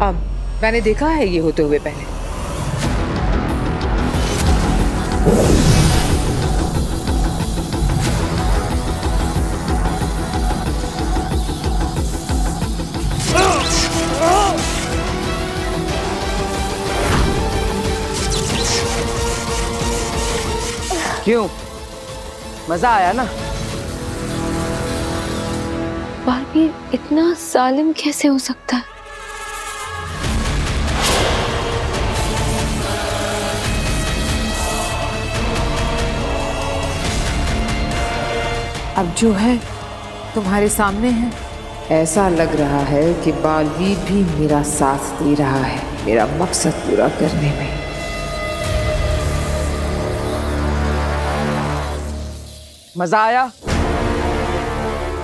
अब मैंने देखा है ये होते हुए पहले। क्यों, मजा आया ना? बालवीर इतना जालिम कैसे हो सकता है? अब जो है तुम्हारे सामने है। ऐसा लग रहा है कि बालवीर भी मेरा साथ दे रहा है मेरा मकसद पूरा करने में। मजा आया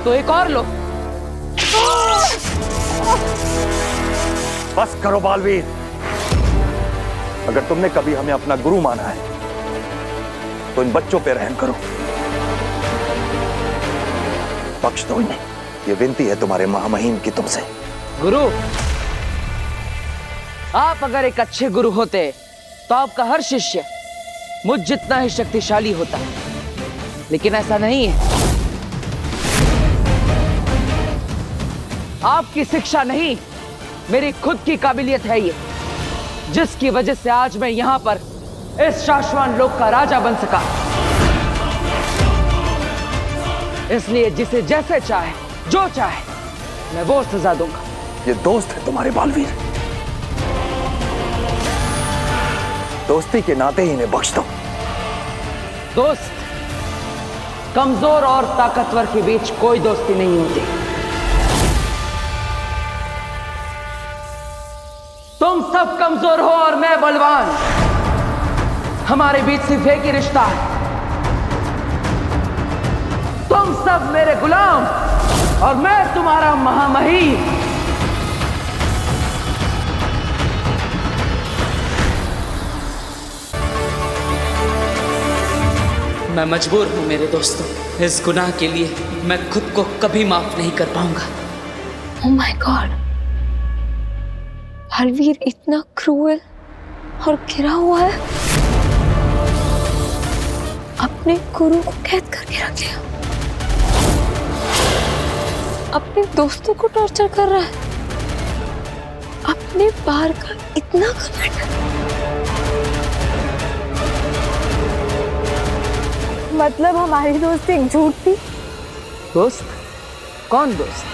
तो एक और लो। बस करो बालवीर, अगर तुमने कभी हमें अपना गुरु माना है तो इन बच्चों पे रहम करो, बख्श दो इन्हें। ये विनती है तुम्हारे महामहिम की तुमसे। गुरु, आप अगर एक अच्छे गुरु होते तो आपका हर शिष्य मुझ जितना ही शक्तिशाली होता, लेकिन ऐसा नहीं है। आपकी शिक्षा नहीं, मेरी खुद की काबिलियत है ये, जिसकी वजह से आज मैं यहां पर इस शाश्वत लोक का राजा बन सका। इसलिए जिसे जैसे चाहे, जो चाहे, मैं वो सजा दूंगा। ये दोस्त है तुम्हारे बालवीर, दोस्ती के नाते ही इन्हें बख्श दो। दोस्त, कमजोर और ताकतवर के बीच कोई दोस्ती नहीं होती। तुम सब कमजोर हो और मैं बलवान, हमारे बीच सिर्फ एक ही रिश्ता है। तुम सब मेरे गुलाम और मैं तुम्हारा महामहिम। मैं मजबूर हूं मेरे दोस्तों, इस गुनाह के लिए मैं खुद को कभी माफ नहीं कर पाऊंगा। ओह माय गॉड, बालवीर इतना क्रूएल और गिरा हुआ है, अपने गुरु को कैद करके रख लिया, अपने दोस्तों को टॉर्चर कर रहा है, अपने बार का इतना घमंड। मतलब हमारी दोस्ती एक झूठ थी? दोस्त? कौन दोस्त?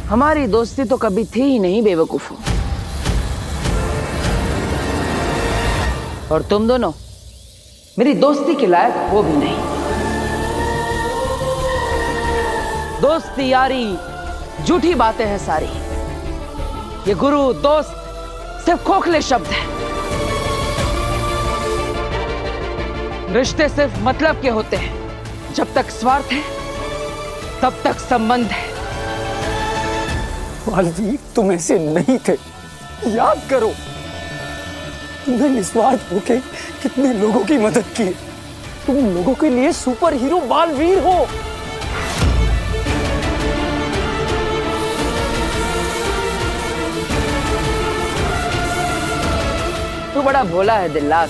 हमारी दोस्ती तो कभी थी ही नहीं बेवकूफों। और तुम दोनों मेरी दोस्ती के लायक हो भी नहीं। दोस्ती यारी झूठी बातें हैं सारी। ये गुरु दोस्त सिर्फ खोखले शब्द हैं। रिश्ते सिर्फ मतलब के होते हैं। जब तक स्वार्थ है तब तक संबंध है। बालवीर, तुम ऐसे नहीं थे, याद करो। तुमने निस्वार्थ होकर कितने लोगों की मदद की। तुम लोगों के लिए सुपर हीरो बालवीर हो। तू बड़ा भोला है दिल्लाक।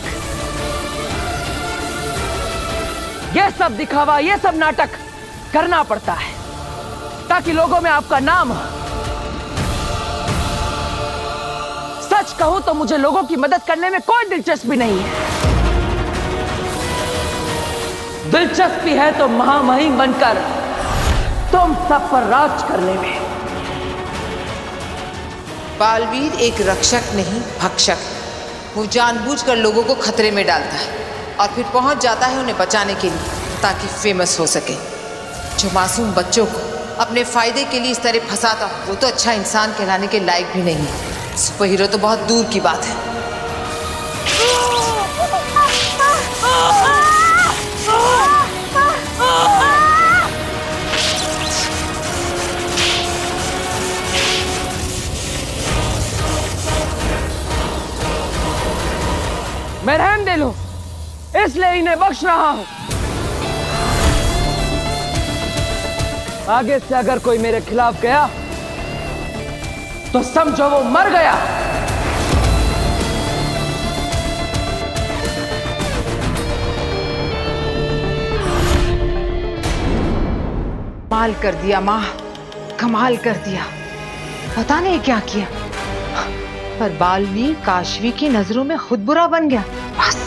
ये सब दिखावा, ये सब नाटक करना पड़ता है ताकि लोगों में आपका नाम हो। सच कहूं तो मुझे लोगों की मदद करने में कोई दिलचस्पी नहीं है। दिलचस्पी है तो महामहिम बनकर तुम सब पर राज करने में। बालवीर एक रक्षक नहीं, भक्षक है। वो जानबूझकर लोगों को खतरे में डालता है और फिर पहुंच जाता है उन्हें बचाने के लिए ताकि फेमस हो सके। जो मासूम बच्चों को अपने फायदे के लिए इस तरह फंसाता, वो तो अच्छा इंसान कहलाने के लायक भी नहीं है। सुपर हीरो तो बहुत दूर की बात है। मैं रहम दे लूं, इसलिए इन्हें बख्श रहा हूं। आगे से अगर कोई मेरे खिलाफ गया तो समझो वो मर गया। कमाल कर दिया माँ, कमाल कर दिया। पता नहीं क्या किया, पर बालवीर काशवी की नजरों में खुद बुरा बन गया। बस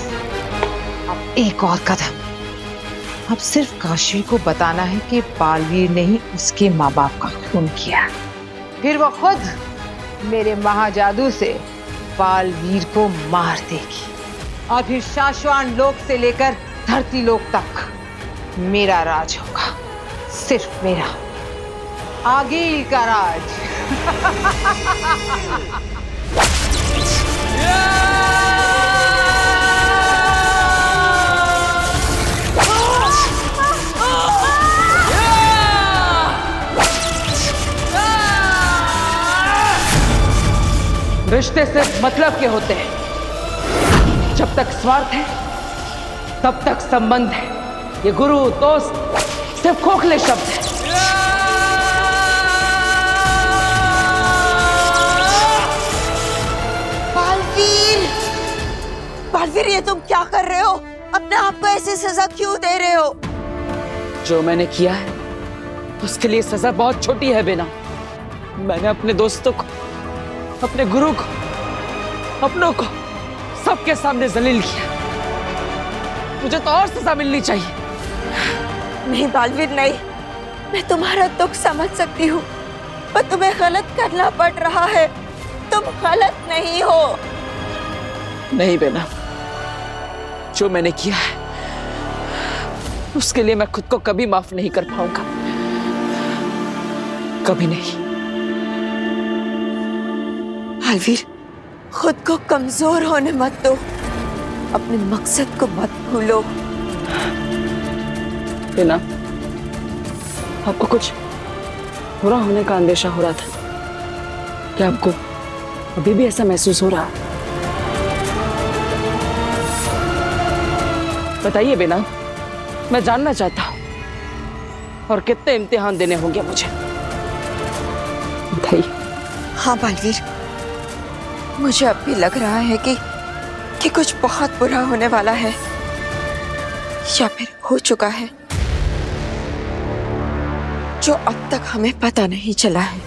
अब एक और कदम। अब सिर्फ काशवी को बताना है कि बालवीर ने ही उसके माँ बाप का खून किया। फिर वो खुद मेरे महाजादू से बालवीर को मार देगी और फिर शाश्वान लोक से लेकर धरती लोक तक मेरा राज होगा, सिर्फ मेरा, आगील का राज। रिश्ते सिर्फ मतलब के होते हैं। जब तक स्वार्थ है तब तक संबंध है। ये गुरु दोस्त सिर्फ खोखले शब्द हैं। बालवीर, बालवीर, ये तुम क्या कर रहे हो? अपने आप को ऐसी सजा क्यों दे रहे हो? जो मैंने किया है उसके लिए सजा बहुत छोटी है बेना। मैंने अपने दोस्तों को, अपने गुरु को, अपनों को सबके सामने जलील किया। मुझे तो और सजा मिलनी चाहिए। नहीं बालवीर, नहीं। मैं तुम्हारा दुख समझ सकती हूँ, पर तुम्हें गलत करना पड़ रहा है। तुम गलत नहीं हो। नहीं बेना, जो मैंने किया है उसके लिए मैं खुद को कभी माफ नहीं कर पाऊंगा, कभी नहीं। बालवीर, खुद को कमजोर होने मत दो, अपने मकसद को मत भूलो। बेना, आपको कुछ बुरा होने का अंदेशा हो रहा था क्या? आपको अभी भी ऐसा महसूस हो रहा है? बताइए बेना, मैं जानना चाहता हूं। और कितने इम्तिहान देने होंगे मुझे, बताइए। हाँ बालवीर, मुझे अब भी लग रहा है कि कुछ बहुत बुरा होने वाला है, या फिर हो चुका है, जो अब तक हमें पता नहीं चला है।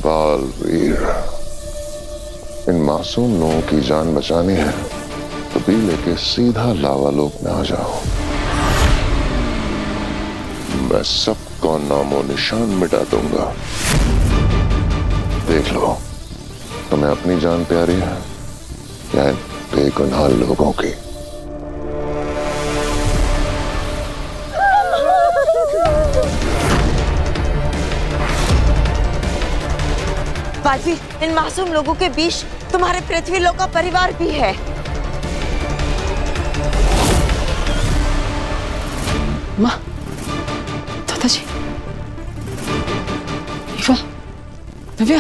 बालवीर, इन मासूम लोगों की जान बचानी है तो भी लेके सीधा लावा लोक में आ जाओ। मैं सबको नामो निशान मिटा दूंगा। देख लो, तुम्हें अपनी जान प्यारी है या इन बेगुनाह लोगों की? बालवीर, इन मासूम लोगों के बीच तुम्हारे पृथ्वी लोक का परिवार भी है। माँ, दादाजी, ईवा, नव्या,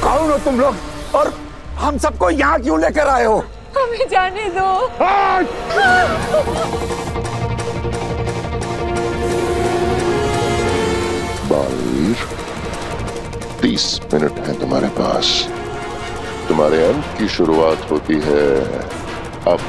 कौन हो तुम लोग और हम सबको यहाँ क्यों लेकर आए हो? हमें जाने दो। बालवीर, 30 मिनट है तुम्हारे पास। तुम्हारे अंत की शुरुआत होती है अब।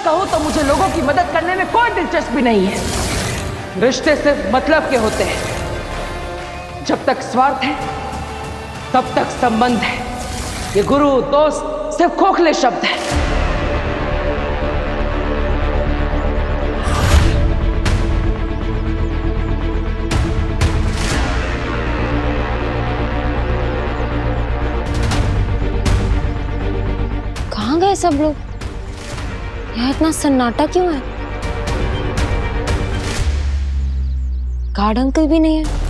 कहूं तो मुझे लोगों की मदद करने में कोई दिलचस्पी नहीं है। रिश्ते सिर्फ मतलब के होते हैं। जब तक स्वार्थ है तब तक संबंध है। ये गुरु दोस्त सिर्फ खोखले शब्द है। कहाँ गए सब लोग? यहाँ इतना सन्नाटा क्यों है? गार्ड अंकल भी नहीं है।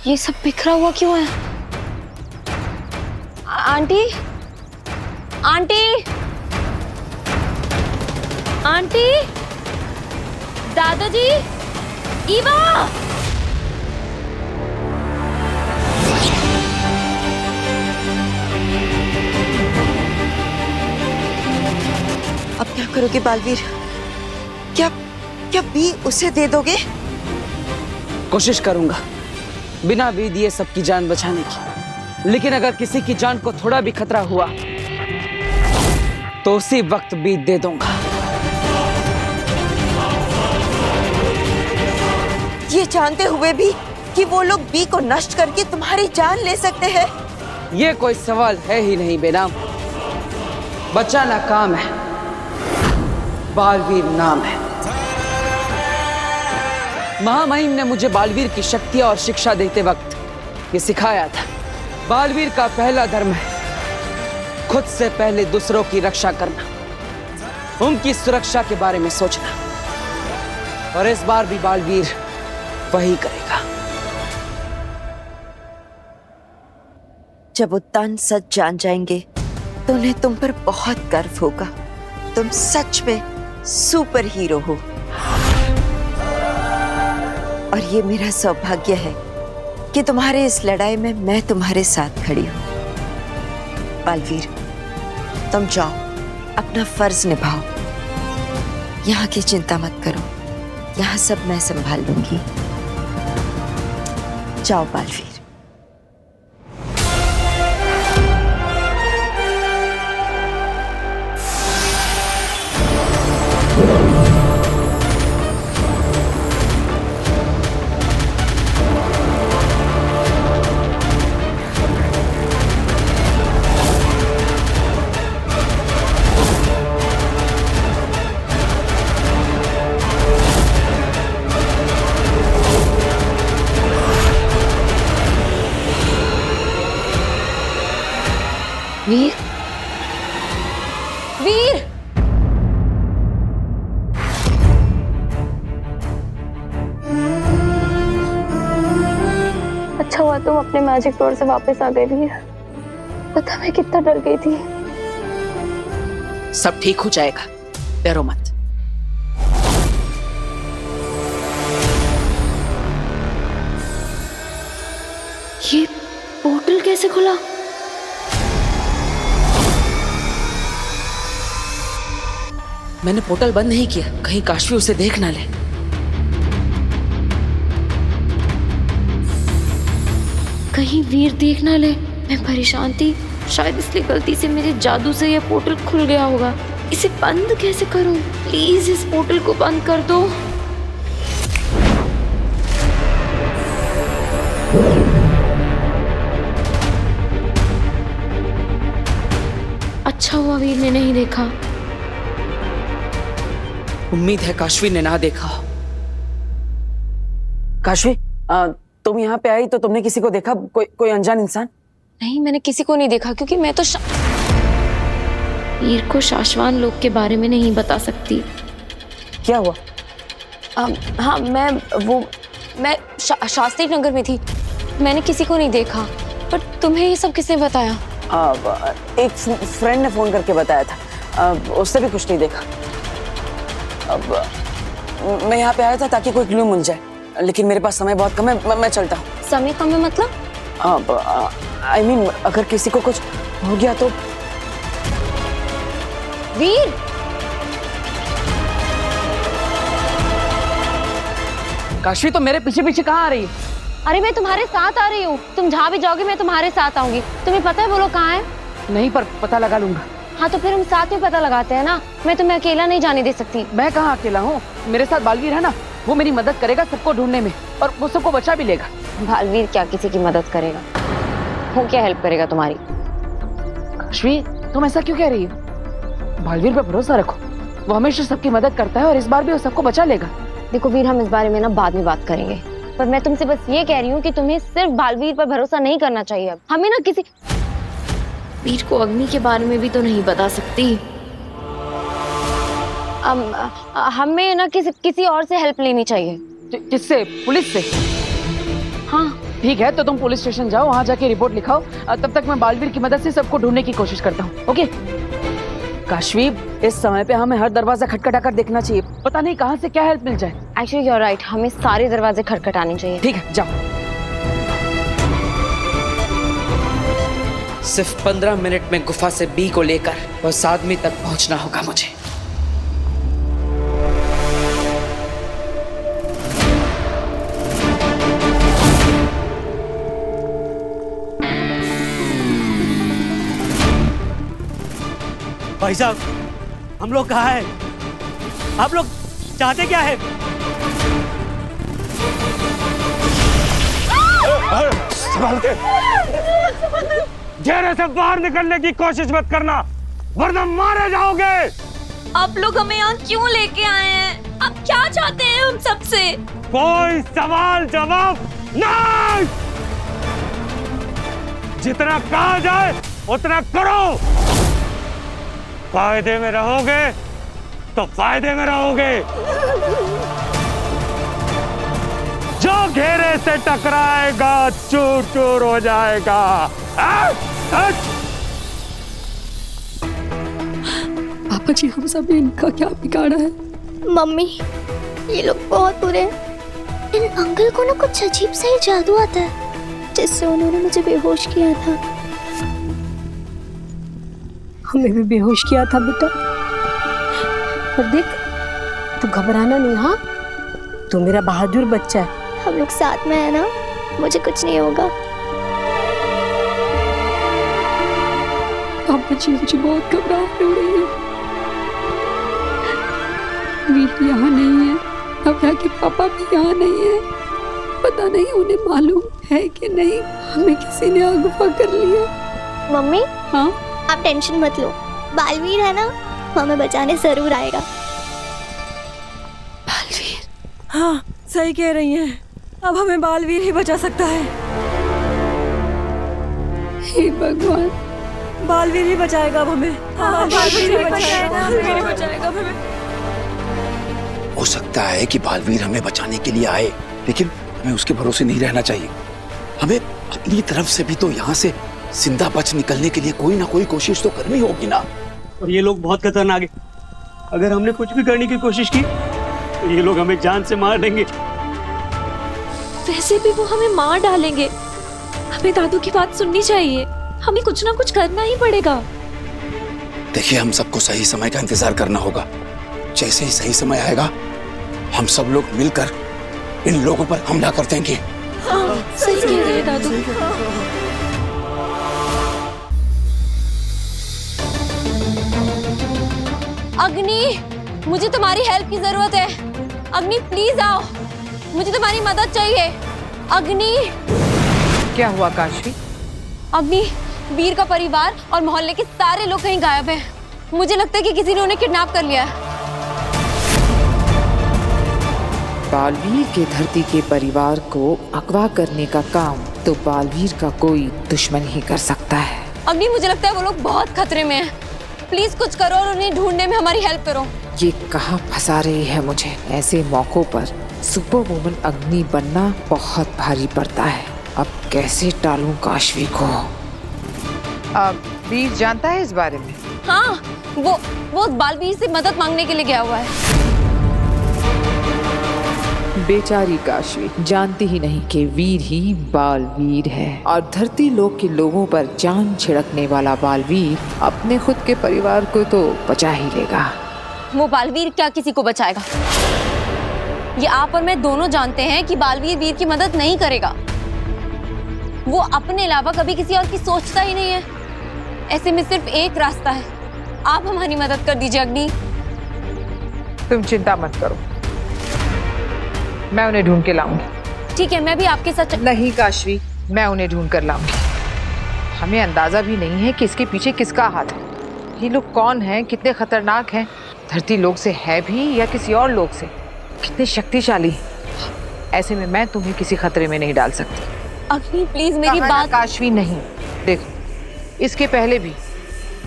ये सब बिखरा हुआ क्यों है? आंटी, आंटी, आंटी, दादाजी, ईवा। अब क्या करोगे बालवीर? क्या क्या बी उसे दे दोगे? कोशिश करूंगा बिना बी दिए सबकी जान बचाने की, लेकिन अगर किसी की जान को थोड़ा भी खतरा हुआ तो उसी वक्त बी दे दूंगा। ये जानते हुए भी कि वो लोग बी को नष्ट करके तुम्हारी जान ले सकते हैं? ये कोई सवाल है ही नहीं बेनाम। बचाना काम है, बालवीर नाम है। महामहिम ने मुझे बालवीर की शक्ति और शिक्षा देते वक्त ये सिखाया था। बालवीर का पहला धर्म है खुद से पहले दूसरों की रक्षा करना, उनकी सुरक्षा के बारे में सोचना, और इस बार भी बालवीर वही करेगा। जब उत्तान सच जान जाएंगे तो उन्हें तुम पर बहुत गर्व होगा। तुम सच में सुपर हीरो हो और ये मेरा सौभाग्य है कि तुम्हारे इस लड़ाई में मैं तुम्हारे साथ खड़ी हूं। बालवीर, तुम जाओ, अपना फर्ज निभाओ। यहाँ की चिंता मत करो, यहाँ सब मैं संभाल लूंगी। जाओ बालवीर। वीर, वीर, अच्छा हुआ तुम अपने मैजिक डोर से वापस आ गए वीर। पता मैं कितना डर गई थी। सब ठीक हो जाएगा, डरो मत। ये पोर्टल कैसे खुला? मैंने पोर्टल बंद नहीं किया, कहीं काशवी उसे देख ना ले। कहीं वीर देख ना ले। मैं परेशान थी, शायद इसलिए गलती से मेरे जादू से यह पोर्टल खुल गया होगा। इसे बंद कैसे करूं? प्लीज इस पोर्टल को बंद कर दो। अच्छा हुआ वीर ने नहीं देखा। उम्मीद है काशवी ने ना देखा। काशवी, तुम यहाँ पे आई तो तुमने किसी को देखा? कोई अनजान इंसान? नहीं, मैंने किसी को नहीं देखा क्योंकि मैं तो वीर को शाश्वान लोग के बारे में नहीं बता सकती। क्या हुआ? हाँ, मैं शास्त्री नगर में थी। मैंने किसी को नहीं देखा। पर तुम्हें ये सब किसने बताया? एक फ्रेंड ने फोन करके बताया था। उससे भी कुछ नहीं देखा। अब मैं यहाँ पे आया था ताकि कोई क्लू मिल जाए, लेकिन मेरे पास समय बहुत कम है। मैं चलता हूँ। समय कम है मतलब? I mean, अगर किसी को कुछ हो गया तो। काशवी तो मेरे पीछे पीछे कहाँ आ रही है? अरे मैं तुम्हारे साथ आ रही हूँ, तुम जहाँ भी जाओगे मैं तुम्हारे साथ आऊंगी। तुम्हें पता है वो लोग कहाँ है? नहीं, पर पता लगा लूंगा। हाँ तो फिर हम साथ में पता लगाते हैं ना, मैं तुम्हें अकेला नहीं जाने दे सकती। मैं कहाँ अकेला हूँ, मेरे साथ बालवीर है ना, वो मेरी मदद करेगा सबको ढूंढने में, और वो सबको बचा भी लेगा। बालवीर क्या किसी की मदद करेगा? वो क्या हेल्प करेगा तुम्हारी? काशवी तुम ऐसा क्यों कह रही हो? बालवीर पे भरोसा रखो, वो हमेशा सबकी मदद करता है और इस बार भी वो सबको बचा लेगा। देखो वीर, हम इस बारे में ना बाद में बात करेंगे, पर मैं तुमसे बस ये कह रही हूँ कि तुम्हें सिर्फ बालवीर पर भरोसा नहीं करना चाहिए। अब हमें ना किसी वीर को अग्नि के बारे में भी तो नहीं बता सकती। हमें ना किसी और से हेल्प लेनी चाहिए। किससे? पुलिस से? हाँ ठीक है, तो तुम पुलिस स्टेशन जाओ, वहाँ जाके रिपोर्ट लिखाओ। तब तक मैं बालवीर की मदद से सबको ढूंढने की कोशिश करता हूँ। ओके काशवी, इस समय पे हमें हर दरवाजा खटखटा कर देखना चाहिए, पता नहीं कहाँ से क्या हेल्प मिल जाए। एक्चुअली यू आर राइट, हमें सारे दरवाजे खटखटाने चाहिए। ठीक है, जाओ। सिर्फ 15 मिनट में गुफा से बी को लेकर उस आदमी तक पहुंचना होगा मुझे। भाई साहब, हम लोग कहाँ हैं? आप लोग चाहते क्या है? संभाल के। घेरे से बाहर निकलने की कोशिश मत करना, वरना मारे जाओगे। आप लोग हमें यहाँ क्यों लेके आए हैं? आप क्या चाहते हैं हम सबसे? कोई सवाल जवाब नहीं। जितना कहा जाए उतना करो। फायदे में रहोगे तो फायदे में रहोगे। जो घेरे से टकराएगा चूर चूर हो जाएगा। पापा जी, हम सब ने इनका क्या बिगाड़ा है? मम्मी, ये लोग बहुत बुरे हैं। इन अंकल को ना कुछ अजीब सा ही जादू आता है, जिससे उन्होंने मुझे बेहोश किया था। हमें भी बेहोश किया था बेटा। पर देख, तू घबराना नहीं। हाँ, तू मेरा बहादुर बच्चा है। हम लोग साथ में है ना, मुझे कुछ नहीं होगा। पापा जी, मुझे बहुत घबराहट हो रही है। वीर यहाँ नहीं है, अब के पापा भी यहाँ नहीं है। पता नहीं उन्हें मालूम है कि नहीं, हमें किसी ने अगवा कर लिया। मम्मी, हाँ, आप टेंशन मत लो, बालवीर है ना, हमें बचाने जरूर आएगा। बालवीर? हाँ, सही कह रही हैं। अब हमें बालवीर ही बचा सकता है। हे भगवान, बालवीर ही बचाएगा अब हमें। हाँ, बालवीर ही बचाएगा अब हमें। हो सकता है कि बालवीर हमें बचाने के लिए आए, लेकिन हमें उसके भरोसे नहीं रहना चाहिए। हमें अपनी तरफ से भी तो यहाँ से जिंदा बच निकलने के लिए कोई ना कोई कोशिश तो करनी होगी ना। और ये लोग बहुत खतरनाक है। अगर हमने कुछ भी करने की कोशिश की तो ये लोग हमें जान से मार देंगे। वैसे भी वो हमें मार डालेंगे। हमें दादू की बात सुननी चाहिए, हमें कुछ ना कुछ करना ही पड़ेगा। देखिए, हम सबको सही समय का इंतजार करना होगा। जैसे ही सही समय आएगा, हम सब लोग मिलकर इन लोगों पर हमला कर देंगे। हाँ, सही कह रहे हैं दादू। अग्नि, मुझे तुम्हारी हेल्प की जरूरत है। अग्नि प्लीज आओ, मुझे तुम्हारी मदद चाहिए। अग्नि। क्या हुआ काशवी? अग्नि, वीर का परिवार और मोहल्ले के सारे लोग कहीं गायब हैं। मुझे लगता है कि किसी ने उन्हें किडनैप कर लिया है। बालवीर के धरती के परिवार को अगवा करने का काम तो बालवीर का कोई दुश्मन ही कर सकता है। अग्नि, मुझे लगता है वो लोग बहुत खतरे में हैं। प्लीज कुछ करो और उन्हें ढूंढने में हमारी हेल्प करो। ये कहाँ फंसा रही है मुझे। ऐसे मौकों पर सुपर वुमन अग्नि बनना बहुत भारी पड़ता है। अब कैसे टालूं काशवी को? वीर जानता है इस बारे में? हाँ, वो बालवीर से मदद मांगने के लिए गया हुआ है। बेचारी काशवी जानती ही नहीं कि वीर ही बालवीर है, और धरती लोक के लोगों पर जान छिड़कने वाला बालवीर अपने खुद के परिवार को तो बचा ही लेगा। वो बालवीर क्या किसी को बचाएगा? ये आप और मैं दोनों जानते हैं कि बालवीर वीर की मदद नहीं करेगा। वो अपने अलावा कभी किसी और की सोचता ही नहीं है। ऐसे में सिर्फ एक रास्ता है, आप हमारी मदद कर दीजिए अग्नि। तुम चिंता मत करो, मैं उन्हें ढूंढ के लाऊंगी। ठीक है, मैं भी आपके साथ नहीं काशवी, मैं उन्हें ढूंढ कर लाऊंगी। हमें अंदाजा भी नहीं है कि इसके पीछे किसका हाथ है। ये लोग कौन हैं, कितने खतरनाक हैं, धरती लोक से है भी या किसी और लोक से, कितने शक्तिशाली हैं। ऐसे में मैं तुम्हें किसी खतरे में नहीं डाल सकती। अग्नि प्लीज मेरी बात। काशवी नहीं, देखो इसके पहले भी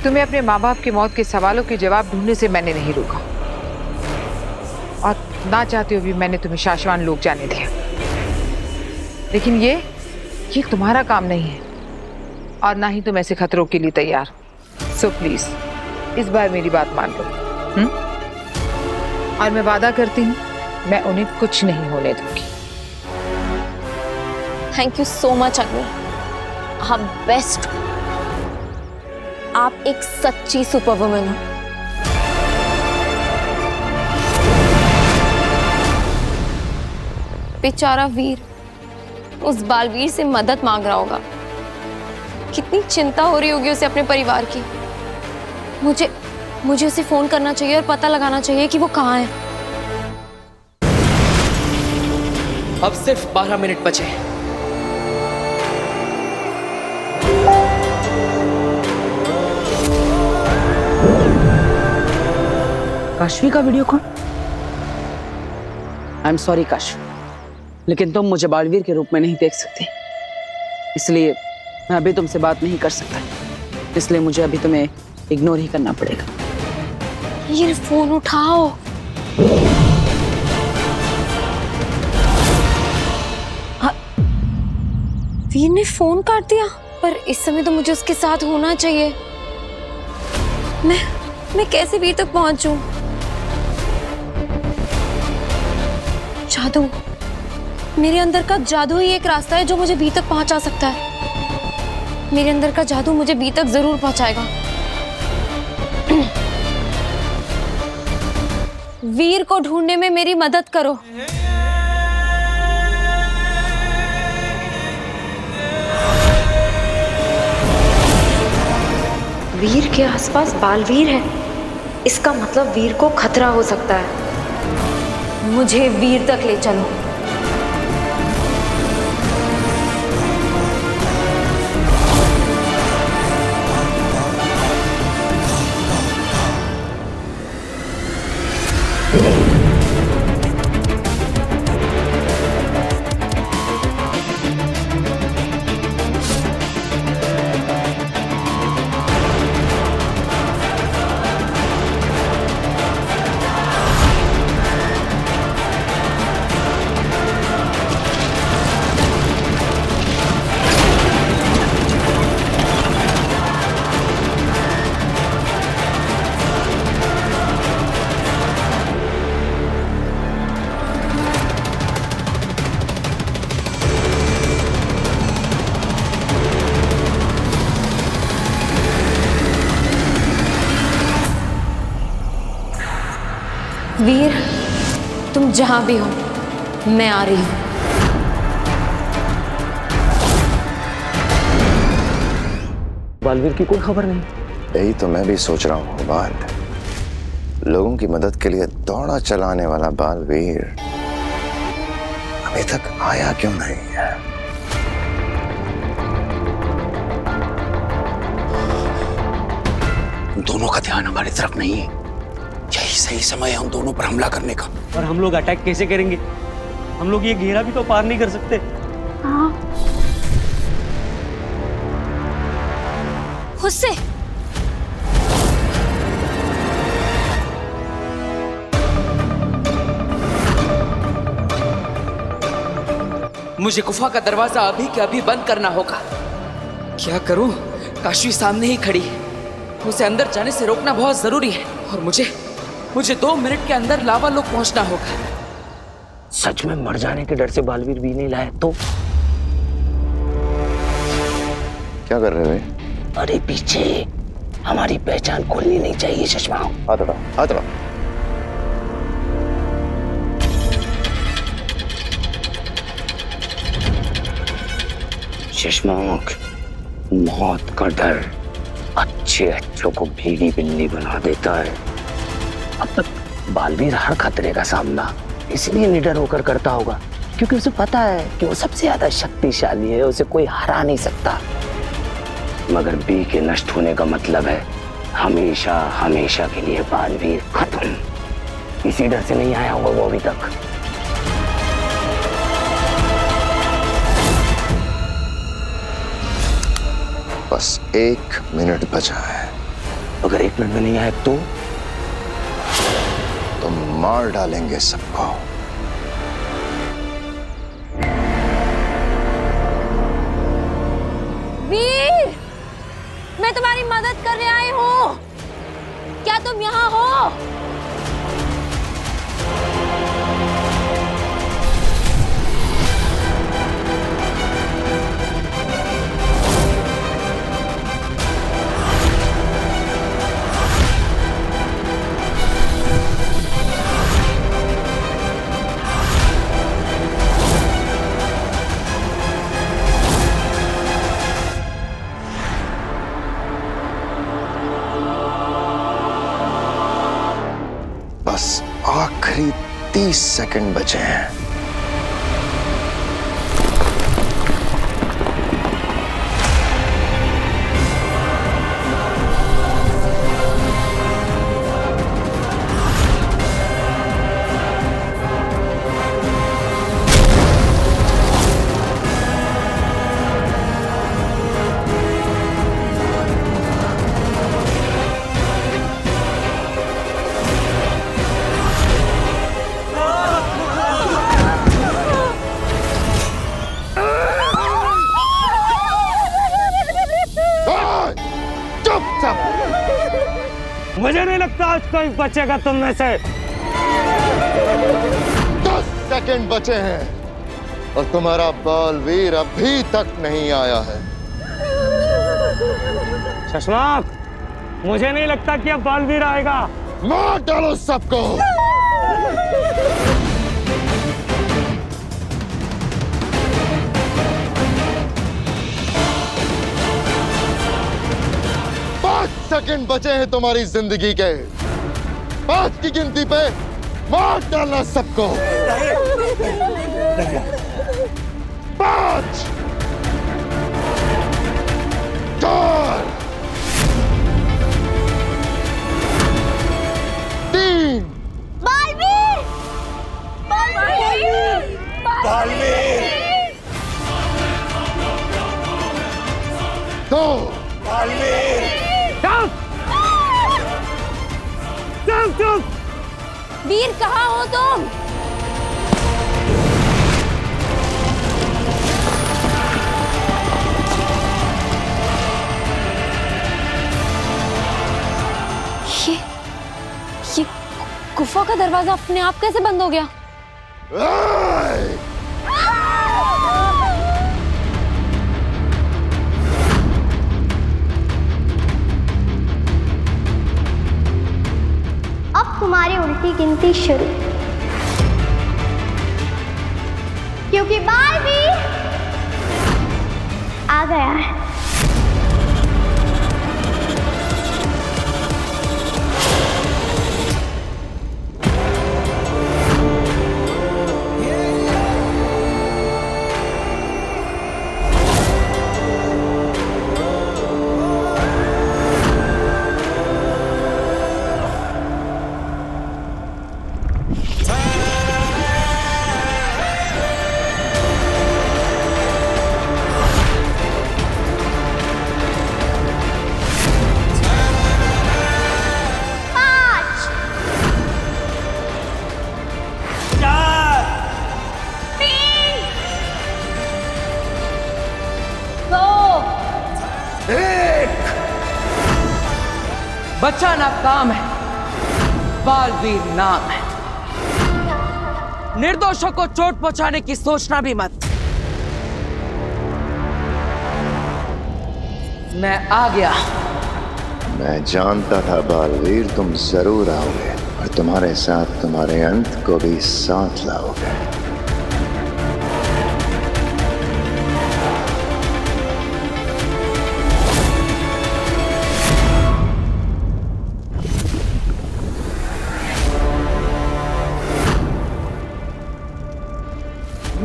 तुम्हें अपने माँ बाप की मौत के सवालों के जवाब ढूंढने से मैंने नहीं रोका, और ना चाहते हुए भी मैंने तुम्हें शाश्वान लोक जाने दिया। लेकिन ये तुम्हारा काम नहीं है और ना ही तुम ऐसे खतरों के लिए तैयार। सो प्लीज इस बार मेरी बात मान लो। और मैं वादा करती हूँ मैं उन्हें कुछ नहीं होने दूंगी। थैंक यू सो मच अग्नि, आप बेस्ट। आप एक सच्ची सुपर वुमन हो। बेचारा वीर उस बालवीर से मदद मांग रहा होगा। कितनी चिंता हो रही होगी उसे अपने परिवार की। मुझे उसे फोन करना चाहिए और पता लगाना चाहिए कि वो कहाँ है। अब सिर्फ 12 मिनट बचे हैं। काशवी का video call? I am sorry Kashvi, लेकिन तुम मुझे बालवीर के रूप में नहीं देख सकती, इसलिए मैं अभी तुमसे बात नहीं कर सकता। इसलिए मुझे अभी तुम्हें इग्नोर ही करना पड़ेगा। ये फोन उठाओ। वीर ने फोन काट दिया, पर इस समय तो मुझे उसके साथ होना चाहिए। मैं कैसे वीर तक पहुंचूं? जादू, मेरे अंदर का जादू ही एक रास्ता है जो मुझे वीर तक पहुंचा सकता है। मेरे अंदर का जादू मुझे वीर तक जरूर पहुंचाएगा। वीर को ढूंढने में मेरी मदद करो। वीर के आसपास बालवीर है, इसका मतलब वीर को खतरा हो सकता है। मुझे वीर तक ले चलो। वीर, तुम जहां भी हो, मैं आ रही हूं। बालवीर की कोई खबर नहीं। यही तो मैं भी सोच रहा हूँ बाल। लोगों की मदद के लिए दौड़ा चलाने वाला बालवीर अभी तक आया क्यों नहीं है? दोनों का ध्यान हमारी तरफ नहीं है। यही सही समय है उन दोनों पर हमला करने का। और हम लोग अटैक कैसे करेंगे? हम लोग ये घेरा भी तो पार नहीं कर सकते। हाँ। उससे मुझे गुफा का दरवाजा अभी के अभी बंद करना होगा। क्या करूं? काशवी सामने ही खड़ी है, उसे अंदर जाने से रोकना बहुत जरूरी है। और मुझे 2 मिनट के अंदर लावा लोक पहुंचना होगा। सच में मर जाने के डर से बालवीर भी नहीं लाया तो? क्या कर रहे हैं? अरे पीछे, हमारी पहचान खोलनी नहीं चाहिए चश्मा। आता शशमांक, मौत का डर अच्छे अच्छों को भीगी बिल्ली बना देता है। अब तक बालवीर हर खतरे का सामना इसलिए निडर होकर करता होगा क्योंकि उसे पता है कि वो सबसे ज्यादा शक्तिशाली है, उसे कोई हरा नहीं सकता। मगर बी के नष्ट होने का मतलब है हमेशा हमेशा के लिए बालवीर खत्म। इसी डर से नहीं आया होगा वो अभी तक। बस 1 मिनट बचा है। अगर 1 मिनट में नहीं आया तो मार डालेंगे सबको। वीर, मैं तुम्हारी मदद करने आई हूँ। क्या तुम यहाँ हो? बस आखिरी 30 सेकंड बचे हैं। मुझे नहीं लगता आज कोई बचेगा तुम में से। 10 सेकंड बचे हैं और तुम्हारा बालवीर अभी तक नहीं आया है। शशमांक, मुझे नहीं लगता कि अब बालवीर आएगा। मार डालो सबको। सेकंड बचे हैं तुम्हारी जिंदगी के। 5 की गिनती पे मार डालना सबको। 5, 4, 3। बालवीर! बालवीर! बालवीर! 2। बालवीर! चुप! वीर, कहाँ हो तुम? ये गुफा का दरवाजा अपने आप कैसे बंद हो गया? तुम्हारी उल्टी गिनती शुरू, क्योंकि बालवीर आ गया है। बच्चा नाकाम है, बालवीर नाम है। निर्दोषों को चोट पहुंचाने की सोचना भी मत। मैं आ गया। मैं जानता था बालवीर तुम जरूर आओगे और तुम्हारे साथ तुम्हारे अंत को भी साथ लाओगे।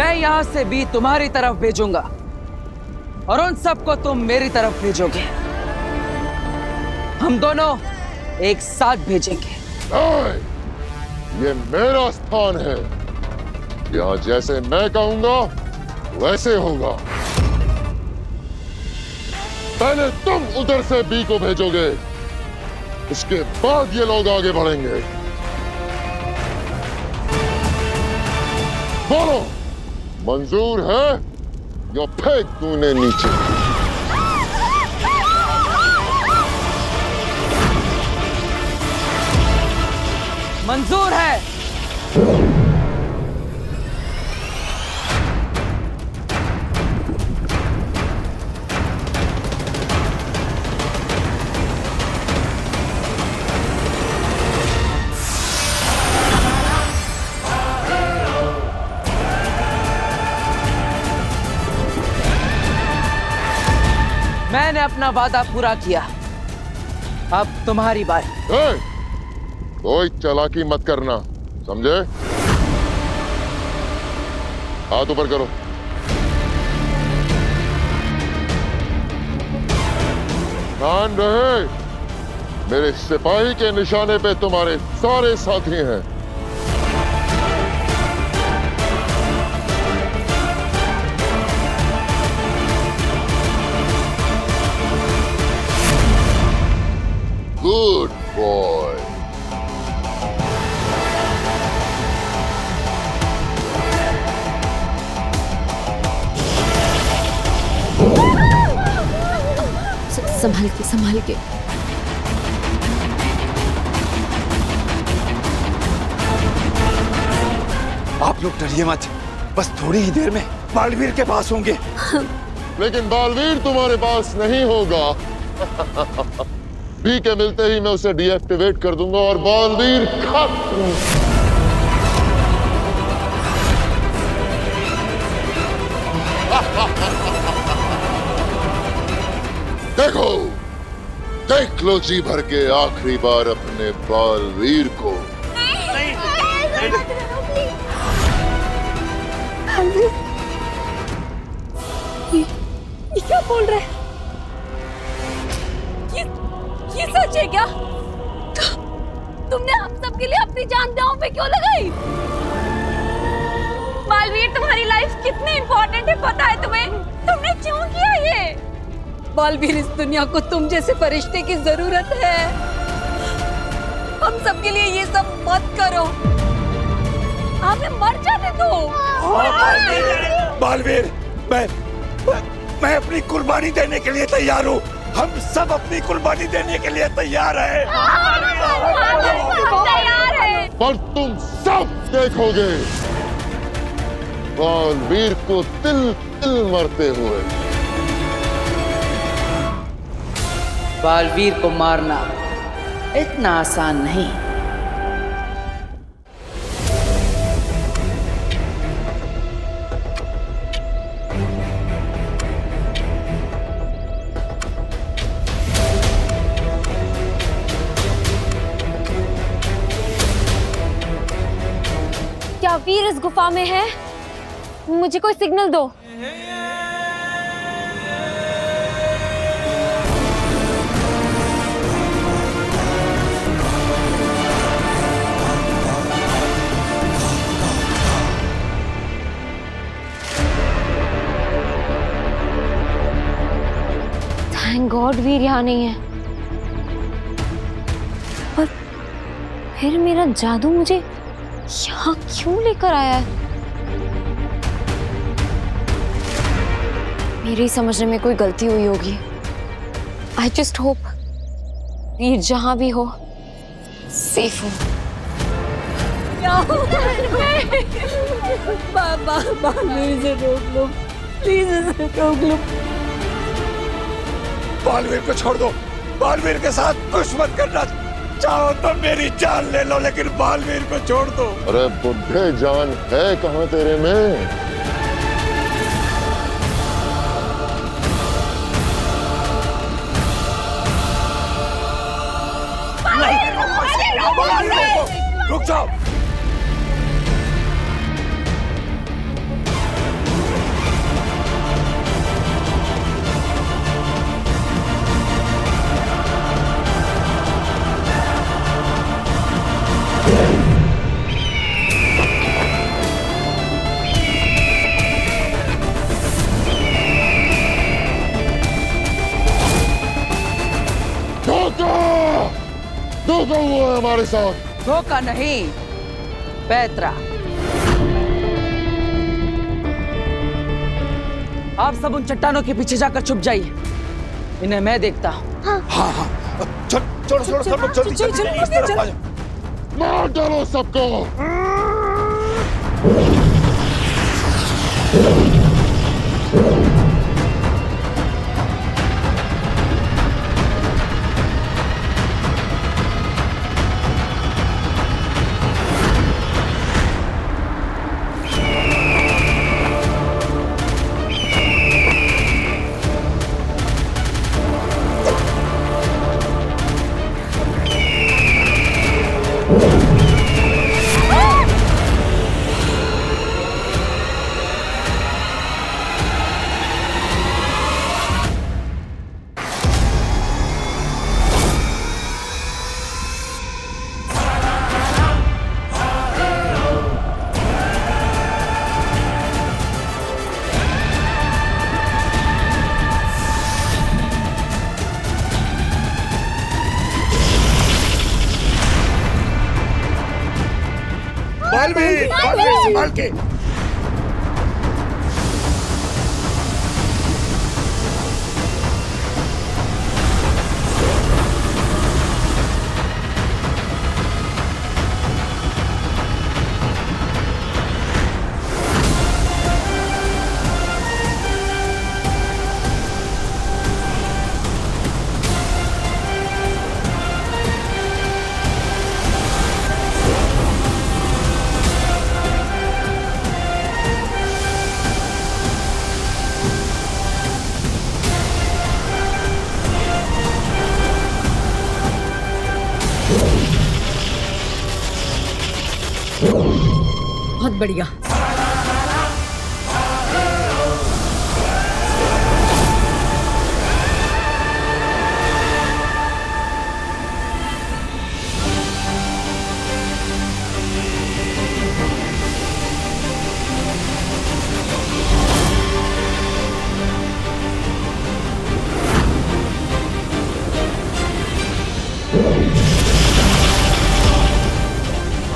मैं यहां से भी तुम्हारी तरफ भेजूंगा और उन सबको तुम मेरी तरफ भेजोगे। हम दोनों एक साथ भेजेंगे। ये मेरा स्थान है। यहाँ जैसे मैं कहूंगा वैसे होगा। पहले तुम उधर से बी को भेजोगे, उसके बाद ये लोग आगे बढ़ेंगे। बोलो, मंजूर है या फेंक तूने नीचे? मंजूर है। मैंने अपना वादा पूरा किया, अब तुम्हारी बारी। कोई चालाकी मत करना, समझे? हाथ ऊपर करो। ध्यान रहे, मेरे सिपाही के निशाने पे तुम्हारे सारे साथी हैं। Good boy. संभाल के, संभाल के। आप लोग डरिए मत, बस थोड़ी ही देर में बालवीर के पास होंगे। लेकिन बालवीर तुम्हारे पास नहीं होगा। बी के मिलते ही मैं उसे डीएक्टिवेट कर दूंगा और बालवीर खत्म। देखो, देख लो जी भर के आखिरी बार अपने बालवीर को। ये क्या बोल रहे हैं? ये सच है क्या? तुमने हम सब के लिए अपनी जान दांव पे क्यों लगाई? बालवीर, तुम्हारी लाइफ कितनी इम्पोर्टेंट है पता है तुम्हें? तुमने क्यों किया ये? बालवीर, इस दुनिया को तुम जैसे फरिश्ते की जरूरत है। हम सब के लिए ये सब मत करो। हमें मर जाने दो। बालवीर, मैं अपनी कुर्बानी देने के लिए तैयार हूँ। हम सब अपनी कुर्बानी देने के लिए तैयार हैं। तैयार है। पर तुम सब देखोगे बालवीर को तिल तिल मरते हुए। बालवीर को मारना इतना आसान नहीं। क्या वीर इस गुफा में है? मुझे कोई सिग्नल दो। थैंक गॉड वीर यहाँ नहीं है। और फिर मेरा जादू मुझे यहाँ क्यों लेकर आया है? मेरे ही समझने में कोई गलती हुई होगी। आई जस्ट होप वीर जहां भी हो सेफ हो। बालवीर से रोक लो, प्लीज इसे रोक लो। बालवीर को छोड़ दो। बालवीर के साथ कुछ मत करना। चाहो तो मेरी जान ले लो, लेकिन बालवीर को छोड़ दो। अरे बुढ़े, जान है कहाँ तेरे में? रुक जाओ। तुम्हारे साथ। धोखा नहीं, पैतरा। आप सब उन चट्टानों के पीछे जाकर छुप जाइए, इन्हें मैं देखता हूँ। हाँ हाँ, चलो चलो सब लोग जल्दी जल्दी इस तरफ आ जाओ। मार डालो सबको। बालवीर संभाल के। बहुत बढ़िया।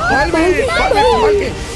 बालवीर संभाल के।